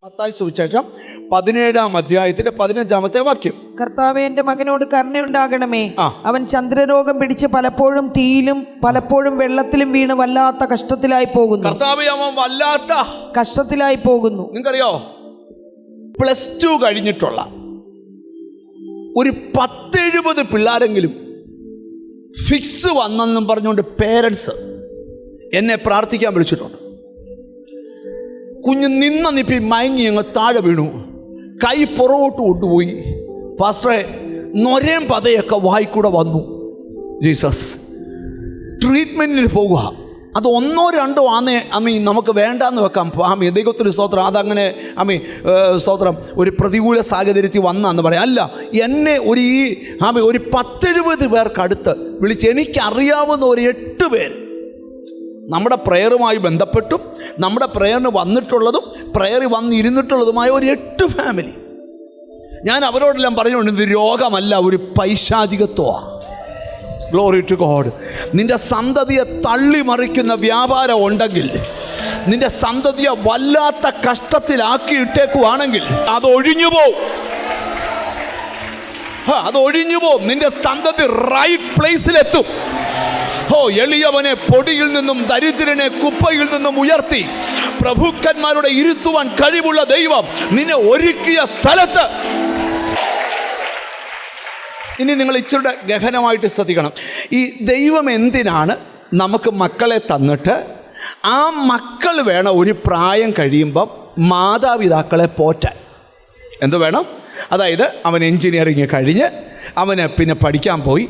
മത്തായി സുവിശേഷം 17-ാം അധ്യായത്തിന്റെ 15-ാമത്തെ വാക്യം. കർത്താവേ, എന്റെ മകനോട് കരുണയുണ്ടാകണമേ. അവൻ ചന്ദ്രരോഗം പിടിച്ച് പലപ്പോഴും തീയിലും പലപ്പോഴും വെള്ളത്തിലും വീണ് വല്ലാത്ത കഷ്ടത്തിലായി പോകുന്നു. കർത്താവേ, അവൻ വല്ലാത്ത കഷ്ടത്തിലായി പോകുന്നു. നിങ്ങൾക്കറിയോ, +2 കഴിഞ്ഞിട്ടുള്ള ഒരു 10-70 പിള്ളേരെങ്കിലും ഫിക്സ് വന്നെന്നും പറഞ്ഞുകൊണ്ട് പേരൻസ് എന്നെ പ്രാർത്ഥിക്കാൻ വിളിച്ചിട്ടുണ്ട്. കുഞ്ഞ് നിപ്പി മയങ്ങി അങ്ങ് താഴെ വീണു, കൈ പുറകോട്ട് കൊണ്ടുപോയി. പാസ്റ്ററെ, നൊരയും പതയൊക്കെ വായിക്കൂടെ വന്നു. ജീസസ്, ട്രീറ്റ്മെൻറ്റിന് പോവുക. അത് 1-2 ആന്നേ നമുക്ക് വേണ്ടാന്ന് വെക്കാം. ദൈവത്തിന് സ്തോത്രം. അതങ്ങനെ സ്തോത്രം ഒരു പ്രതികൂല സാഹചര്യത്തിൽ വന്നാന്ന് പറയാം. അല്ല, എന്നെ ഒരു 10-70 പേർക്കടുത്ത് വിളിച്ച് എനിക്കറിയാവുന്ന ഒരു 8 പേര് നമ്മുടെ പ്രയറുമായി ബന്ധപ്പെട്ടും നമ്മുടെ പ്രയറിന് വന്നിട്ടുള്ളതും പ്രയറിൽ വന്നിരുന്നിട്ടുള്ളതുമായ ഒരു 8 ഫാമിലി. ഞാൻ അവരോടെല്ലാം പറഞ്ഞുകൊണ്ട്, ഇത് രോഗമല്ല, ഒരു പൈശാചികത്വമാണ്. Glory to God. നിന്റെ സന്തതിയെ തള്ളിമറിക്കുന്ന വ്യാപാരം ഉണ്ടെങ്കിൽ, നിന്റെ സന്തതിയെ വല്ലാത്ത കഷ്ടത്തിലാക്കിയിട്ടേക്കുവാണെങ്കിൽ അതൊഴിഞ്ഞു പോവും. അതൊഴിഞ്ഞു പോവും. നിന്റെ സന്തതി റൈറ്റ് പ്ലേസിലെത്തും. എളിയവനെ പൊടിയിൽ നിന്നും ദരിദ്രനെ കുപ്പയിൽ നിന്നും ഉയർത്തി പ്രഭുക്കന്മാരുടെ ഇരുത്തുവാൻ കഴിവുള്ള ദൈവം നിന്നെ ഒരുക്കിയ സ്ഥലത്ത്. ഇനി നിങ്ങൾ ഇച്ചിരി ഗഹനമായിട്ട് ശ്രദ്ധിക്കണം. ഈ ദൈവം എന്തിനാണ് നമുക്ക് മക്കളെ തന്നിട്ട് ആ മക്കൾ വേണം ഒരു പ്രായം കഴിയുമ്പം മാതാപിതാക്കളെ പോറ്റാൻ. എന്ത് വേണം? അതായത് അവൻ എൻജിനീയറിങ് കഴിഞ്ഞ് അവന് പിന്നെ പഠിക്കാൻ പോയി.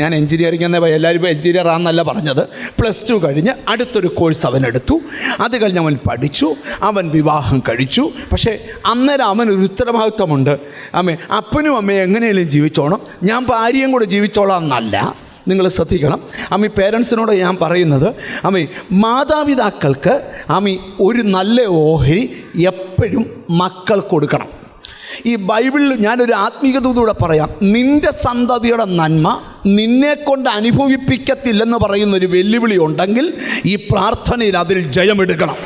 ഞാൻ എൻജിനീയറിംഗ് എന്ന എല്ലാവരും എൻജിനീയർ ആണെന്നല്ല പറഞ്ഞത്. +2 കഴിഞ്ഞ് അടുത്തൊരു കോഴ്സ് അവനെടുത്തു. അത് കഴിഞ്ഞ് അവൻ പഠിച്ചു, അവൻ വിവാഹം കഴിച്ചു. പക്ഷേ അന്നേരം അവനൊരു ഉത്തരവാദിത്വമുണ്ട്. അപ്പനും അമ്മയും എങ്ങനെയും ജീവിച്ചോണം, ഞാൻ ഭാര്യയും കൂടെ ജീവിച്ചോളാം എന്നല്ല. നിങ്ങൾ ശ്രദ്ധിക്കണം. പേരൻസിനോട് ഞാൻ പറയുന്നത്, മാതാപിതാക്കൾക്ക് ഒരു നല്ല ഓഹരി എപ്പോഴും മക്കൾ കൊടുക്കണം. ഈ ബൈബിളിൽ ഞാനൊരു ആത്മീയതയോടെ പറയാം. നിന്റെ സന്തതിയുടെ നന്മ നിന്നെക്കൊണ്ട് അനുഭവിപ്പിക്കത്തില്ലെന്ന് പറയുന്നൊരു വെല്ലുവിളി ഉണ്ടെങ്കിൽ ഈ പ്രാർത്ഥനയിൽ അതിൽ ജയമെടുക്കണം.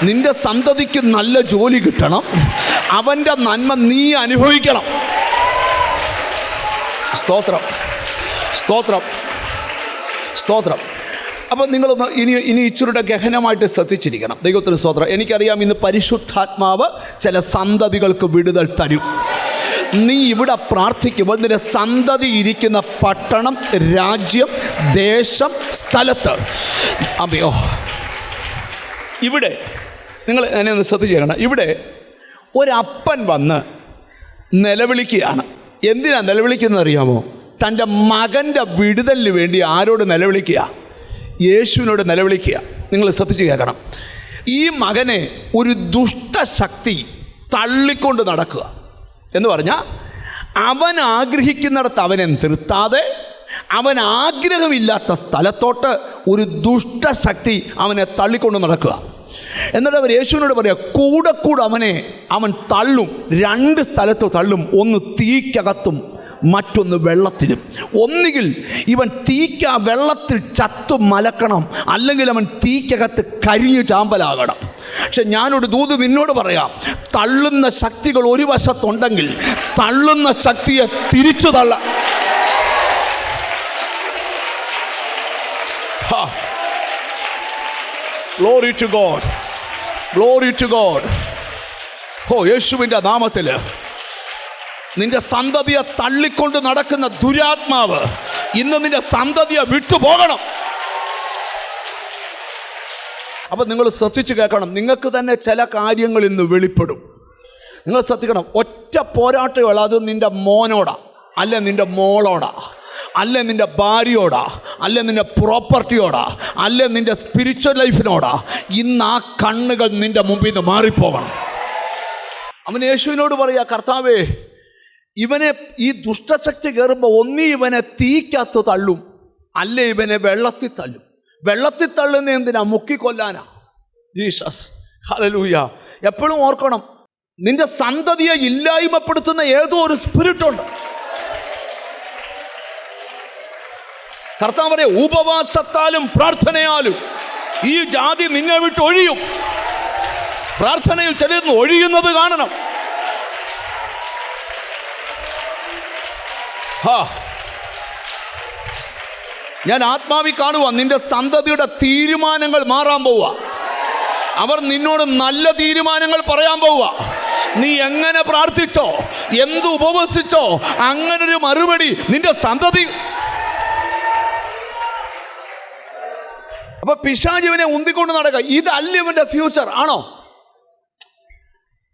നിന്റെ സന്തതിക്ക് നല്ല ജോലി കിട്ടണം, അവൻ്റെ നന്മ നീ അനുഭവിക്കണം. സ്തോത്രം, സ്തോത്രം, സ്തോത്രം. അപ്പം നിങ്ങളൊന്ന് ഇനി ഇച്ചിരുടെ ഗഹനമായിട്ട് ശ്രദ്ധിച്ചിരിക്കണം. ദൈവത്തിന് സ്തോത്രം. എനിക്കറിയാം, ഇന്ന് പരിശുദ്ധാത്മാവ് ചില സന്തതികൾക്ക് വിടുതൽ തരും. നീ ഇവിടെ പ്രാർത്ഥിക്കുമ്പോൾ നിന്റെ സന്തതി ഇരിക്കുന്ന പട്ടണം, രാജ്യം, ദേശം, സ്ഥലത്ത് ഇവിടെ നിങ്ങൾ എന്നെ ഒന്ന് ശ്രദ്ധിച്ചേക്കണം. ഇവിടെ ഒരപ്പൻ വന്ന് നിലവിളിക്കുകയാണ്. എന്തിനാണ് നിലവിളിക്കുന്നത് അറിയാമോ? തൻ്റെ മകൻ്റെ വിടുതലിന് വേണ്ടി ആരോട് നിലവിളിക്കുക? യേശുവിനോട് നിലവിളിക്കുക. നിങ്ങൾ ശ്രദ്ധിച്ച് കേൾക്കണം. ഈ മകനെ ഒരു ദുഷ്ടശക്തി തള്ളിക്കൊണ്ട് നടക്കുക എന്ന് പറഞ്ഞാൽ, അവൻ ആഗ്രഹിക്കുന്നിടത്ത് അവനെ നിർത്താതെ അവൻ ആഗ്രഹമില്ലാത്ത സ്ഥലത്തോട്ട് ഒരു ദുഷ്ടശക്തി അവനെ തള്ളിക്കൊണ്ട് നടക്കുക. എന്നിട്ട് അവർ യേശുവിനോട് പറയുക, കൂടെ അവൻ തള്ളും. 2 സ്ഥലത്ത് തള്ളും. ഒന്ന് തീക്കകത്തും മറ്റൊന്ന് വെള്ളത്തിലും. ഒന്നുകിൽ ഇവൻ വെള്ളത്തിൽ ചത്തു മലക്കണം, അല്ലെങ്കിൽ അവൻ തീക്കകത്ത് കരിഞ്ഞു ചാമ്പലാകണം. പക്ഷെ ഞാനൊരു ദൂത് നിന്നോട് പറയാം, തള്ളുന്ന ശക്തികൾ ഒരു വശത്തുണ്ടെങ്കിൽ തള്ളുന്ന ശക്തിയെ തിരിച്ചു തള്ള. Glory to God, glory to God. യേശുവിൻ്റെ നാമത്തിൽ നിന്റെ സന്തതിയെ തള്ളിക്കൊണ്ട് നടക്കുന്ന ദുരാത്മാവ് ഇന്ന് നിന്റെ സന്തതിയെ വിട്ടുപോകണം. അപ്പം നിങ്ങൾ ശ്രദ്ധിച്ച് കേൾക്കണം. നിങ്ങൾക്ക് തന്നെ ചില കാര്യങ്ങൾ ഇന്ന് വെളിപ്പെടും. നിങ്ങൾ ശ്രദ്ധിക്കണം. ഒറ്റ പോരാട്ടമുള്ള അത് നിന്റെ മോനോടാ, അല്ലെ നിന്റെ മോളോടാ, അല്ലെ നിന്റെ ഭാര്യയോടാ, അല്ലെ നിന്റെ പ്രോപ്പർട്ടിയോടാ, അല്ലെ നിന്റെ സ്പിരിച്വൽ ലൈഫിനോടാ. ഇന്ന് ആ കണ്ണുകൾ നിന്റെ മുമ്പിൽ നിന്ന് മാറിപ്പോകണം. അവൻ യേശുവിനോട് പറയാ, കർത്താവേ, ഇവനെ ഈ ദുഷ്ടശക്തി കയറുമ്പോൾ ഒന്നീ ഇവനെ തീക്കകത്ത് തള്ളും, അല്ലേ ഇവനെ വെള്ളത്തിൽ തള്ളും. വെള്ളത്തിൽ തള്ളുന്ന എന്തിനാ? മുക്കിക്കൊല്ലാനാ. Jesus, hallelujah. എപ്പോഴും ഓർക്കണം, നിന്റെ സന്തതിയെ ഇല്ലായ്മപ്പെടുത്തുന്ന ഏതോ ഒരു സ്പിരിറ്റ് ഉണ്ട്. കർത്താവ് പറയാ, ഉപവാസത്താലും പ്രാർത്ഥനയാലും ഈ ജാതി നിന്നെ വിട്ടൊഴിയും. പ്രാർത്ഥനയിൽ ചിലന്ന് ഒഴിയുന്നത് കാണണം. ഞാൻ ആത്മാവിൽ കാണുക, നിന്റെ സന്തതിയുടെ തീരുമാനങ്ങൾ മാറാൻ പോവുക. അവർ നിന്നോട് നല്ല തീരുമാനങ്ങൾ പറയാൻ പോവുക. നീ എങ്ങനെ പ്രാർത്ഥിച്ചോ, എന്ത് ഉപവസിച്ചോ, അങ്ങനൊരു മറുപടി നിന്റെ സന്തതി. അപ്പൊ പിശാചിവനെ ഉന്തിക്കൊണ്ട് നടക്കുക. ഇതല്ല ഇവന്റെ ഫ്യൂച്ചർ ആണോ?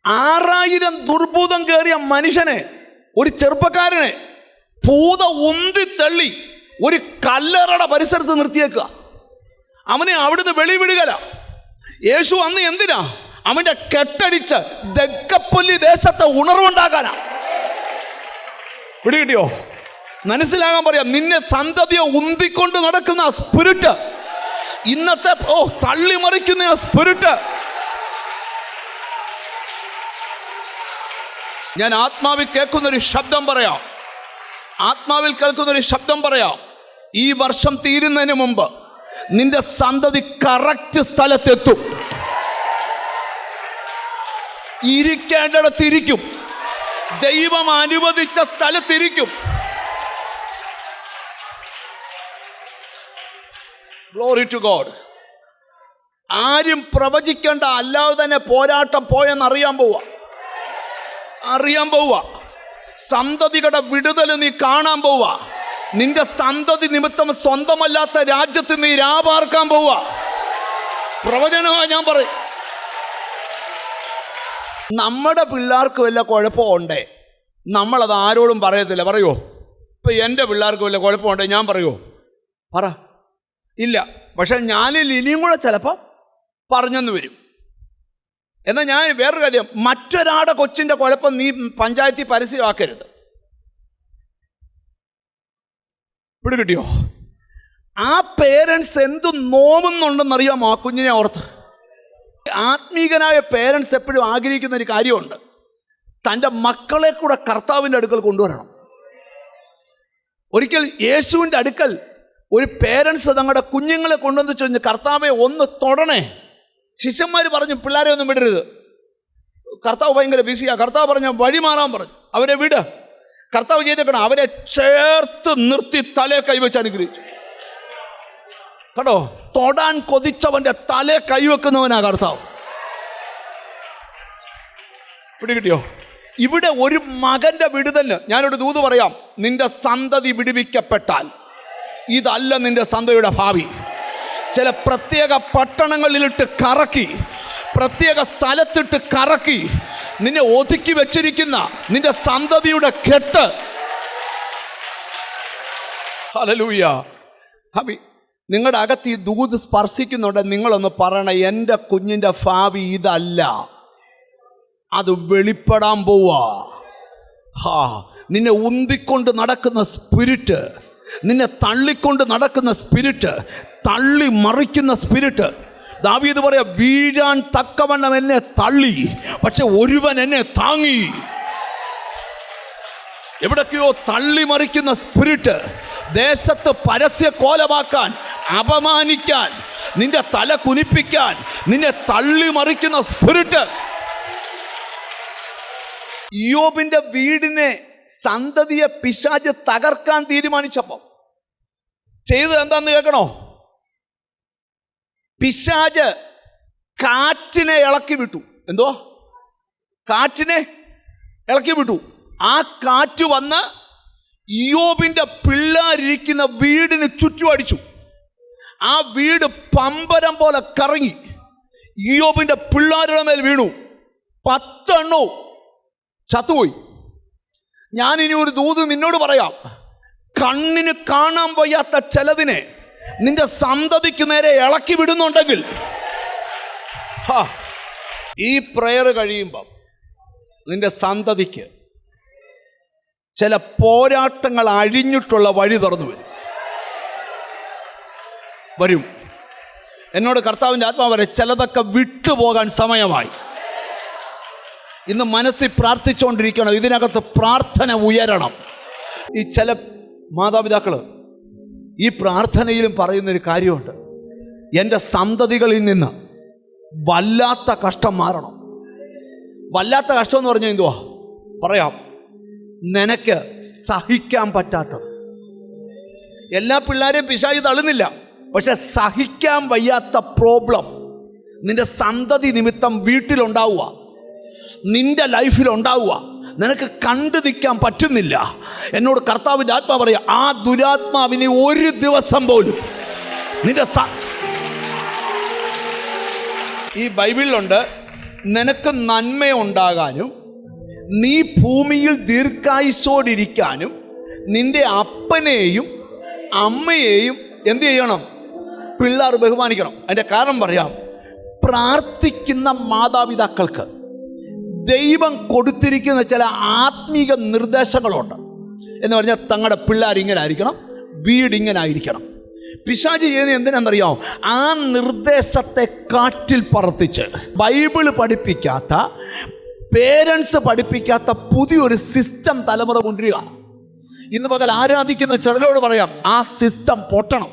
6000 ദുർഭൂതം കയറിയ മനുഷ്യനെ, ഒരു ചെറുപ്പക്കാരനെ ഭൂത ഉന്തി തള്ളി ഒരു കല്ലറയുടെ പരിസരത്ത് നിർത്തിയേക്കുക. അവനെ അവിടുന്ന് വെളിവിടുകല. യേശു അന്ന് എന്തിനാ? അവന്റെ കെട്ടടിച്ച് ദക്കപ്പൊല്ലി ദേശത്തെ ഉണർവുണ്ടാക്കാനാ. പിടികിട്ടിയോ? മനസ്സിലാകാൻ പറയാം. നിന്നെ സന്തതിയെ ഉന്തിക്കൊണ്ട് നടക്കുന്ന ആ സ്പിരിറ്റ്, ഇന്നത്തെ തള്ളിമറിക്കുന്ന ആ സ്പിരിറ്റ്, ഞാൻ ആത്മാവിൽ കേൾക്കുന്നൊരു ശബ്ദം പറയാം. ആത്മാവിൽ കേൾക്കുന്നൊരു ശബ്ദം പറയാം. ഈ വർഷം തീരുന്നതിന് മുമ്പ് നിന്റെ സന്തതി കറക്റ്റ് സ്ഥലത്തെത്തും. ഇരിക്കേണ്ടിടത്തിരിക്കും. ദൈവം അനുവദിച്ച സ്ഥലത്തിരിക്കും. Glory to God. ആരും പ്രവചിക്കേണ്ട, അല്ലാതെ തന്നെ പോരാട്ടം പോയെന്നറിയാൻ പോവുക. സന്തതികളുടെ വിടുതൽ നീ കാണാൻ പോവുക. നിന്റെ സന്തതി നിമിത്തം സ്വന്തമല്ലാത്ത രാജ്യത്ത് നീ രാപാർക്കാൻ പോവുക. പ്രവചനമാണ് ഞാൻ പറയും. നമ്മുടെ പിള്ളേർക്ക് വല്ല കുഴപ്പമുണ്ടേ നമ്മളത് ആരോടും പറയത്തില്ല. പറയുമോ? ഇപ്പം എൻ്റെ പിള്ളേർക്ക് വല്ല കുഴപ്പമുണ്ടേ ഞാൻ പറയുമോ? പറ. ഇല്ല. പക്ഷെ ഞാനിൽ ഇനിയും കൂടെ ചിലപ്പോൾ പറഞ്ഞെന്ന് വരും. എന്നാൽ ഞാൻ വേറൊരു കാര്യം, മറ്റൊരാളുടെ കൊച്ചിൻ്റെ കുഴപ്പം നീ പഞ്ചായത്തിൽ പരസ്യമാക്കരുത്. പിടികിട്ടിയോ? ആ പേരൻസ് എന്ത് നോവുന്നുണ്ടെന്നറിയാമോ ആ കുഞ്ഞിനെ ഓർത്ത്? ആത്മീകനായ പേരൻസ് എപ്പോഴും ആഗ്രഹിക്കുന്ന ഒരു കാര്യമുണ്ട്, തൻ്റെ മക്കളെ കൂടെ കർത്താവിൻ്റെ അടുക്കൽ കൊണ്ടുവരണം. ഒരിക്കൽ യേശുവിൻ്റെ അടുക്കൽ ഒരു പേരൻസ് തങ്ങളുടെ കുഞ്ഞുങ്ങളെ കൊണ്ടുവന്ന് ചോദിച്ചു, കർത്താവെ ഒന്ന് തൊടണേ. ശിഷ്യന്മാർ പറഞ്ഞു, പിള്ളേരെ ഒന്നും വിടരുത്, കർത്താവ് ഭയങ്കര ബിസിയാ. കർത്താവ് പറഞ്ഞ വഴി മാറാൻ പറഞ്ഞു, അവരെ വിട്. കർത്താവ് ചെയ്തേക്കണം, അവരെ ചേർത്ത് നിർത്തി തലേ കൈവച്ച് അനുഗ്രഹിച്ചു. കേട്ടോ, തൊടാൻ കൊതിച്ചവന്റെ തലേ കൈവെക്കുന്നവനാ കർത്താവ്. പിടികിട്ടിയോ? ഇവിടെ ഒരു മകന്റെ വിടുതലിന് ഞാനൊരു ദൂത് പറയാം. നിന്റെ സന്തതി വിടുവിക്കപ്പെട്ടാൽ ഇതല്ല നിന്റെ സന്തതിയുടെ ഭാവി. ചില പ്രത്യേക പട്ടണങ്ങളിലിട്ട് കറക്കി, പ്രത്യേക സ്ഥലത്തിട്ട് കറക്കി നിന്നെ ഒതുക്കി വെച്ചിരിക്കുന്ന നിന്റെ സന്തതിയുടെ കെട്ട്, ഹല്ലേലൂയ. ഹബി, നിങ്ങളുടെ അകത്ത് ഈ ദൂത് സ്പർശിക്കുന്നുണ്ട്. നിങ്ങളൊന്ന് പറയണേ, എൻ്റെ കുഞ്ഞിൻ്റെ ഭാവി ഇതല്ല, അത് വെളിപ്പെടാൻ പോവാ. നിന്നെ ഉന്തിക്കൊണ്ട് നടക്കുന്ന സ്പിരിറ്റ്, നിന്നെ തള്ളിക്കൊണ്ട് നടക്കുന്ന സ്പിരിറ്റ്, തള്ളി മറിക്കുന്ന സ്പിരിറ്റ്. ദാവീദ് പറയാ, വീഴാൻ തക്കവണ്ണം എന്നെ തള്ളി, പക്ഷെ ഒരുവൻ എന്നെ താങ്ങി. എവിടൊക്കെയോ തള്ളി മറിക്കുന്ന സ്പിരിറ്റ്, ദേശത്ത് പരസ്യ കോലമാക്കാൻ, അപമാനിക്കാൻ, നിന്റെ തല കുനിപ്പിക്കാൻ നിന്നെ തള്ളി മറിക്കുന്ന സ്പിരിറ്റ്. ഇയ്യോബിന്റെ വീടിനെ, സന്തതിയെ പിശാച് തകർക്കാൻ തീരുമാനിച്ചപ്പോൾ ചെയ്തത് എന്താന്ന് കേൾക്കണോ? പിശാച് കാറ്റിനെ ഇളക്കി വിട്ടു. എന്തോ? കാറ്റിനെ ഇളക്കി വിട്ടു. ആ കാറ്റ് വന്ന് ഇയ്യോബിന്റെ പിള്ളേരിരിക്കുന്ന വീടിന് ചുറ്റും അടിച്ചു. ആ വീട് പമ്പരം പോലെ കറങ്ങി ഇയ്യോബിന്റെ പിള്ളേരുടെ മേൽ വീണു. 10 എണ്ണവും ചത്തുപോയി. ഞാനിനി ഒരു ദൂത് നിന്നോട് പറയാം. കണ്ണിന് കാണാൻ വയ്യാത്ത ചിലതിനെ നിന്റെ സന്തതിക്ക് നേരെ ഇളക്കി വിടുന്നുണ്ടെങ്കിൽ, ഈ പ്രയർ കഴിയുമ്പം നിന്റെ സന്തതിക്ക് ചില പോരാട്ടങ്ങൾ അഴിഞ്ഞിട്ടുള്ള വഴി തുറന്നു വരും. എന്നോട് കർത്താവിൻ്റെ ആത്മാവ് വരെ ചിലതൊക്കെ വിട്ടുപോകാൻ സമയമായി. ഇന്ന് മനസ്സിൽ പ്രാർത്ഥിച്ചുകൊണ്ടിരിക്കണം, ഇതിനകത്ത് പ്രാർത്ഥന ഉയരണം. ഈ ചില മാതാപിതാക്കൾ ഈ പ്രാർത്ഥനയിലും പറയുന്നൊരു കാര്യമുണ്ട്, എൻ്റെ സന്തതികളിൽ നിന്ന് വല്ലാത്ത കഷ്ടം മാറണം. വല്ലാത്ത കഷ്ടം എന്ന് പറഞ്ഞാൽ എന്തുവാ പറയാം? നിനക്ക് സഹിക്കാൻ പറ്റാത്തത്. എല്ലാ പിള്ളേരെയും പിശാച് തള്ളുന്നില്ല, പക്ഷെ സഹിക്കാൻ വയ്യാത്ത പ്രോബ്ലം നിന്റെ സന്തതി നിമിത്തം വീട്ടിലുണ്ടാവുക, നിന്റെ ലൈഫിലുണ്ടാവുക. നിനക്ക് കണ്ടു നിൽക്കാൻ പറ്റുന്നില്ല. എന്നോട് കർത്താവിൻ്റെ ആത്മാവ് പറയുക, ആ ദുരാത്മാവിനെ ഒരു ദിവസം പോലും നിന്റെ ഈ ബൈബിളിലുണ്ട്, നിനക്ക് നന്മയുണ്ടാകാനും നീ ഭൂമിയിൽ ദീർഘായുസ്സോടിരിക്കാനും നിന്റെ അപ്പനെയും അമ്മയെയും എന്ത് ചെയ്യണം? പിള്ളേർ ബഹുമാനിക്കണം. അതിൻ്റെ കാരണം പറയാം. പ്രാർത്ഥിക്കുന്ന മാതാപിതാക്കൾക്ക് ദൈവം കൊടുത്തിരിക്കുന്ന ചില ആത്മീക നിർദ്ദേശങ്ങളുണ്ട്. എന്ന് പറഞ്ഞാൽ തങ്ങളുടെ പിള്ളേർ ഇങ്ങനെ ആയിരിക്കണം, വീട് ഇങ്ങനെ ആയിരിക്കണം. പിശാച് ചെയ്യുന്നത് എന്തിനാണെന്നറിയാമോ? ആ നിർദ്ദേശത്തെ കാറ്റിൽ പറത്തിച്ച് ബൈബിള് പഠിപ്പിക്കാത്ത, പേരൻസ് പഠിപ്പിക്കാത്ത പുതിയൊരു സിസ്റ്റം തലമുറ കൊണ്ടുവരിക. ഇന്ന് പകൽ ആരാധിക്കുന്ന ചിലരോട് പറയാം, ആ സിസ്റ്റം പൊട്ടണം.